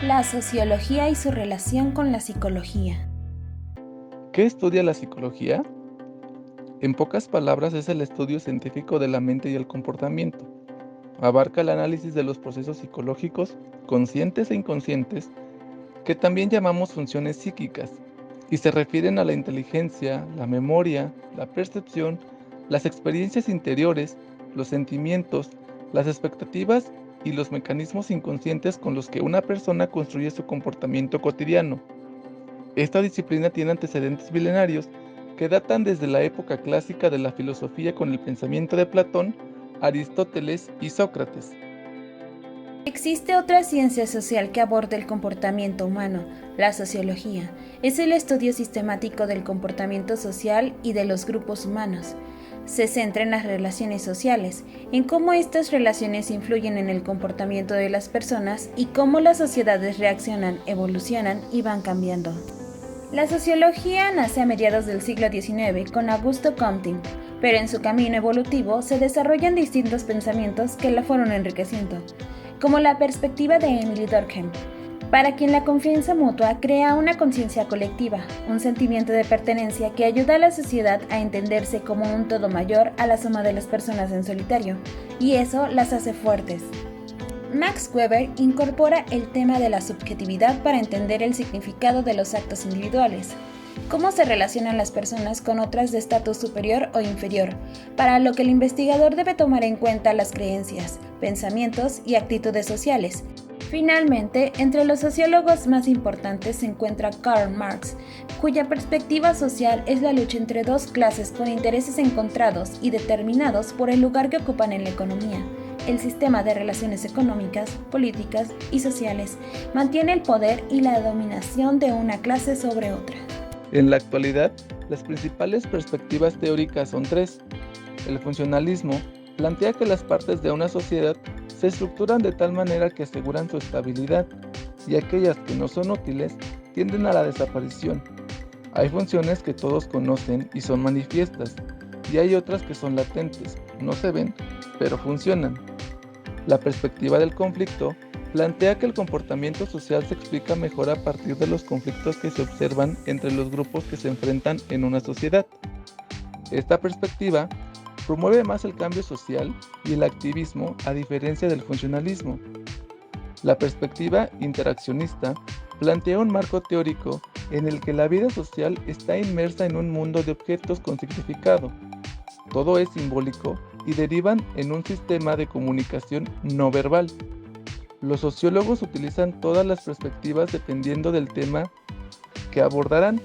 La sociología y su relación con la psicología. ¿Qué estudia la psicología? En pocas palabras, es el estudio científico de la mente y el comportamiento. Abarca el análisis de los procesos psicológicos, conscientes e inconscientes, que también llamamos funciones psíquicas, y se refieren a la inteligencia, la memoria, la percepción, las experiencias interiores, los sentimientos, las expectativas y los mecanismos inconscientes con los que una persona construye su comportamiento cotidiano. Esta disciplina tiene antecedentes milenarios que datan desde la época clásica de la filosofía con el pensamiento de Platón, Aristóteles y Sócrates. Existe otra ciencia social que aborda el comportamiento humano, la sociología. Es el estudio sistemático del comportamiento social y de los grupos humanos. Se centra en las relaciones sociales, en cómo estas relaciones influyen en el comportamiento de las personas y cómo las sociedades reaccionan, evolucionan y van cambiando. La sociología nace a mediados del siglo XIX con Augusto Comte, pero en su camino evolutivo se desarrollan distintos pensamientos que la fueron enriqueciendo, como la perspectiva de Emile Durkheim, para quien la confianza mutua crea una conciencia colectiva, un sentimiento de pertenencia que ayuda a la sociedad a entenderse como un todo mayor a la suma de las personas en solitario, y eso las hace fuertes. Max Weber incorpora el tema de la subjetividad para entender el significado de los actos individuales, cómo se relacionan las personas con otras de estatus superior o inferior, para lo que el investigador debe tomar en cuenta las creencias, pensamientos y actitudes sociales. Finalmente, entre los sociólogos más importantes se encuentra Karl Marx, cuya perspectiva social es la lucha entre dos clases con intereses encontrados y determinados por el lugar que ocupan en la economía. El sistema de relaciones económicas, políticas y sociales mantiene el poder y la dominación de una clase sobre otra. En la actualidad, las principales perspectivas teóricas son tres. El funcionalismo plantea que las partes de una sociedad se estructuran de tal manera que aseguran su estabilidad, y aquellas que no son útiles tienden a la desaparición. Hay funciones que todos conocen y son manifiestas, y hay otras que son latentes, no se ven, pero funcionan. La perspectiva del conflicto plantea que el comportamiento social se explica mejor a partir de los conflictos que se observan entre los grupos que se enfrentan en una sociedad. Esta perspectiva promueve más el cambio social y el activismo a diferencia del funcionalismo. La perspectiva interaccionista plantea un marco teórico en el que la vida social está inmersa en un mundo de objetos con significado. Todo es simbólico y derivan en un sistema de comunicación no verbal. Los sociólogos utilizan todas las perspectivas dependiendo del tema que abordarán,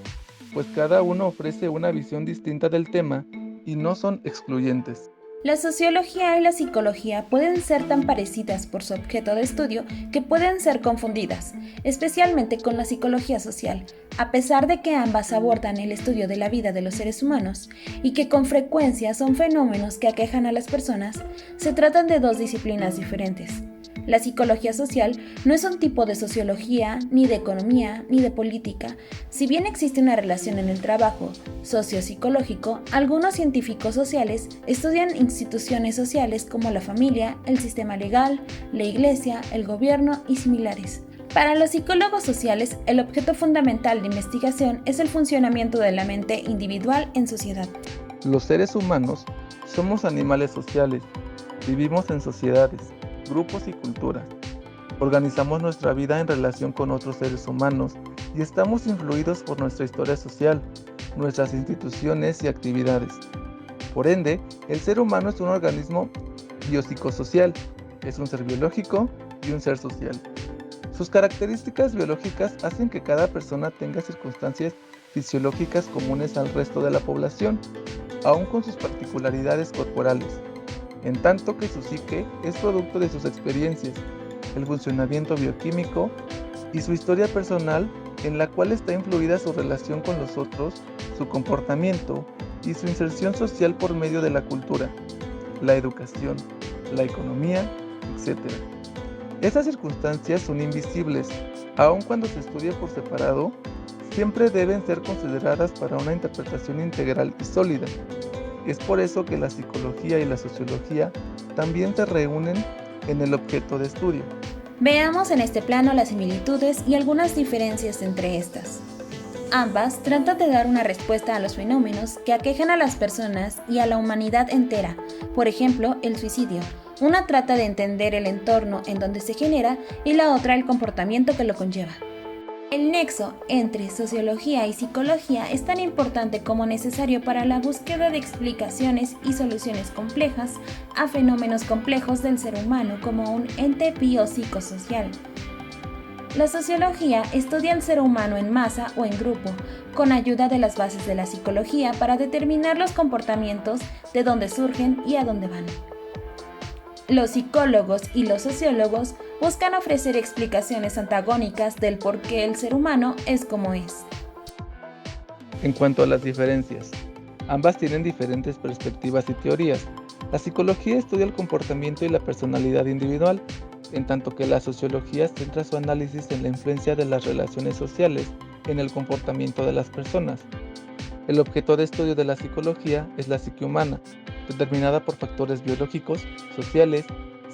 pues cada uno ofrece una visión distinta del tema y no son excluyentes. La sociología y la psicología pueden ser tan parecidas por su objeto de estudio que pueden ser confundidas, especialmente con la psicología social, a pesar de que ambas abordan el estudio de la vida de los seres humanos y que con frecuencia son fenómenos que aquejan a las personas. Se tratan de dos disciplinas diferentes. La psicología social no es un tipo de sociología, ni de economía, ni de política. Si bien existe una relación en el trabajo sociopsicológico, algunos científicos sociales estudian instituciones sociales como la familia, el sistema legal, la iglesia, el gobierno y similares. Para los psicólogos sociales, el objeto fundamental de investigación es el funcionamiento de la mente individual en sociedad. Los seres humanos somos animales sociales, vivimos en sociedades, grupos y culturas. Organizamos nuestra vida en relación con otros seres humanos y estamos influidos por nuestra historia social, nuestras instituciones y actividades. Por ende, el ser humano es un organismo biopsicosocial, es un ser biológico y un ser social. Sus características biológicas hacen que cada persona tenga circunstancias fisiológicas comunes al resto de la población, aun con sus particularidades corporales, en tanto que su psique es producto de sus experiencias, el funcionamiento bioquímico y su historia personal, en la cual está influida su relación con los otros, su comportamiento y su inserción social por medio de la cultura, la educación, la economía, etc. Estas circunstancias son invisibles, aun cuando se estudia por separado, siempre deben ser consideradas para una interpretación integral y sólida. Es por eso que la psicología y la sociología también se reúnen en el objeto de estudio. Veamos en este plano las similitudes y algunas diferencias entre estas. Ambas tratan de dar una respuesta a los fenómenos que aquejan a las personas y a la humanidad entera. Por ejemplo, el suicidio. Una trata de entender el entorno en donde se genera y la otra el comportamiento que lo conlleva. El nexo entre sociología y psicología es tan importante como necesario para la búsqueda de explicaciones y soluciones complejas a fenómenos complejos del ser humano como un ente biopsicosocial. La sociología estudia al ser humano en masa o en grupo, con ayuda de las bases de la psicología para determinar los comportamientos, de dónde surgen y a dónde van. Los psicólogos y los sociólogos buscan ofrecer explicaciones antagónicas del por qué el ser humano es como es. En cuanto a las diferencias, ambas tienen diferentes perspectivas y teorías. La psicología estudia el comportamiento y la personalidad individual, en tanto que la sociología centra su análisis en la influencia de las relaciones sociales en el comportamiento de las personas. El objeto de estudio de la psicología es la psique humana, determinada por factores biológicos, sociales,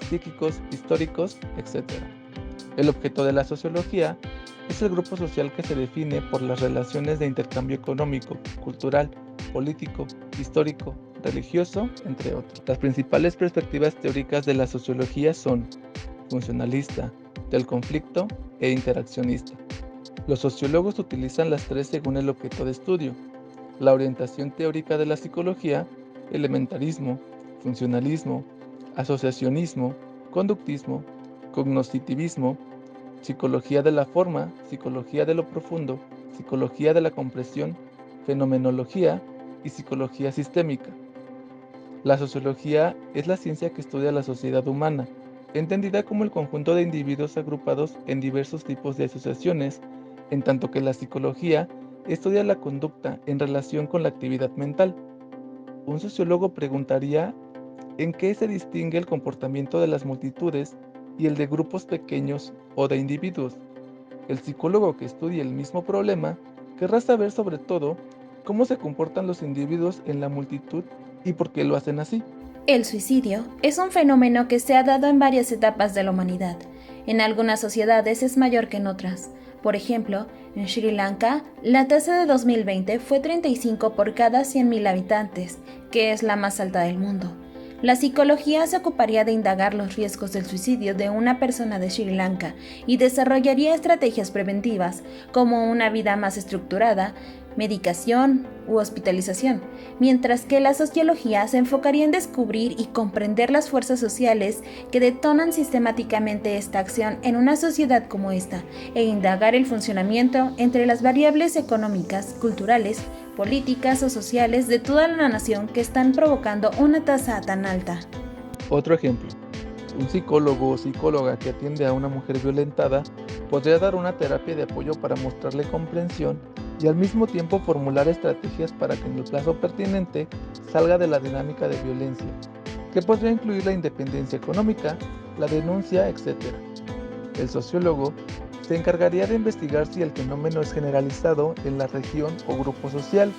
psíquicos, históricos, etc. El objeto de la sociología es el grupo social que se define por las relaciones de intercambio económico, cultural, político, histórico, religioso, entre otros. Las principales perspectivas teóricas de la sociología son funcionalista, del conflicto e interaccionista. Los sociólogos utilizan las tres según el objeto de estudio. La orientación teórica de la psicología, elementarismo, funcionalismo, asociacionismo, conductismo, cognoscitivismo, psicología de la forma, psicología de lo profundo, psicología de la compresión, fenomenología y psicología sistémica. La sociología es la ciencia que estudia la sociedad humana, entendida como el conjunto de individuos agrupados en diversos tipos de asociaciones, en tanto que la psicología estudia la conducta en relación con la actividad mental. Un sociólogo preguntaría en qué se distingue el comportamiento de las multitudes y el de grupos pequeños o de individuos. El psicólogo que estudia el mismo problema querrá saber sobre todo cómo se comportan los individuos en la multitud y por qué lo hacen así. El suicidio es un fenómeno que se ha dado en varias etapas de la humanidad. En algunas sociedades es mayor que en otras. Por ejemplo, en Sri Lanka, la tasa de 2020 fue 35 por cada 100.000 habitantes, que es la más alta del mundo. La psicología se ocuparía de indagar los riesgos del suicidio de una persona de Sri Lanka y desarrollaría estrategias preventivas, como una vida más estructurada, medicación u hospitalización, mientras que la sociología se enfocaría en descubrir y comprender las fuerzas sociales que detonan sistemáticamente esta acción en una sociedad como esta, e indagar el funcionamiento entre las variables económicas, culturales, políticas o sociales de toda la nación que están provocando una tasa tan alta. Otro ejemplo, un psicólogo o psicóloga que atiende a una mujer violentada podría dar una terapia de apoyo para mostrarle comprensión y al mismo tiempo formular estrategias para que en el plazo pertinente salga de la dinámica de violencia, que podría incluir la independencia económica, la denuncia, etc. El sociólogo se encargaría de investigar si el fenómeno es generalizado en la región o grupo social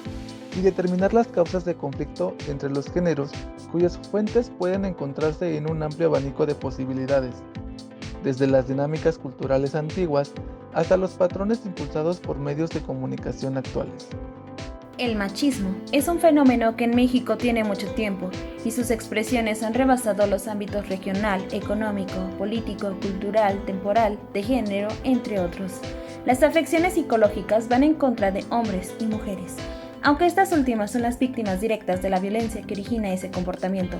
y determinar las causas de conflicto entre los géneros cuyas fuentes pueden encontrarse en un amplio abanico de posibilidades, desde las dinámicas culturales antiguas hasta los patrones impulsados por medios de comunicación actuales. El machismo es un fenómeno que en México tiene mucho tiempo y sus expresiones han rebasado los ámbitos regional, económico, político, cultural, temporal, de género, entre otros. Las afecciones psicológicas van en contra de hombres y mujeres, aunque estas últimas son las víctimas directas de la violencia que origina ese comportamiento.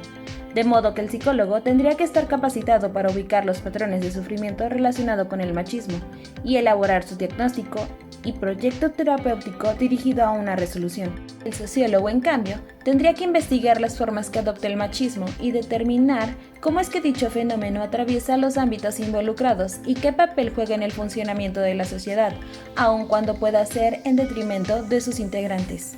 De modo que el psicólogo tendría que estar capacitado para ubicar los patrones de sufrimiento relacionado con el machismo y elaborar su diagnóstico y proyecto terapéutico dirigido a una resolución. El sociólogo, en cambio, tendría que investigar las formas que adopta el machismo y determinar cómo es que dicho fenómeno atraviesa los ámbitos involucrados y qué papel juega en el funcionamiento de la sociedad, aun cuando pueda ser en detrimento de sus integrantes.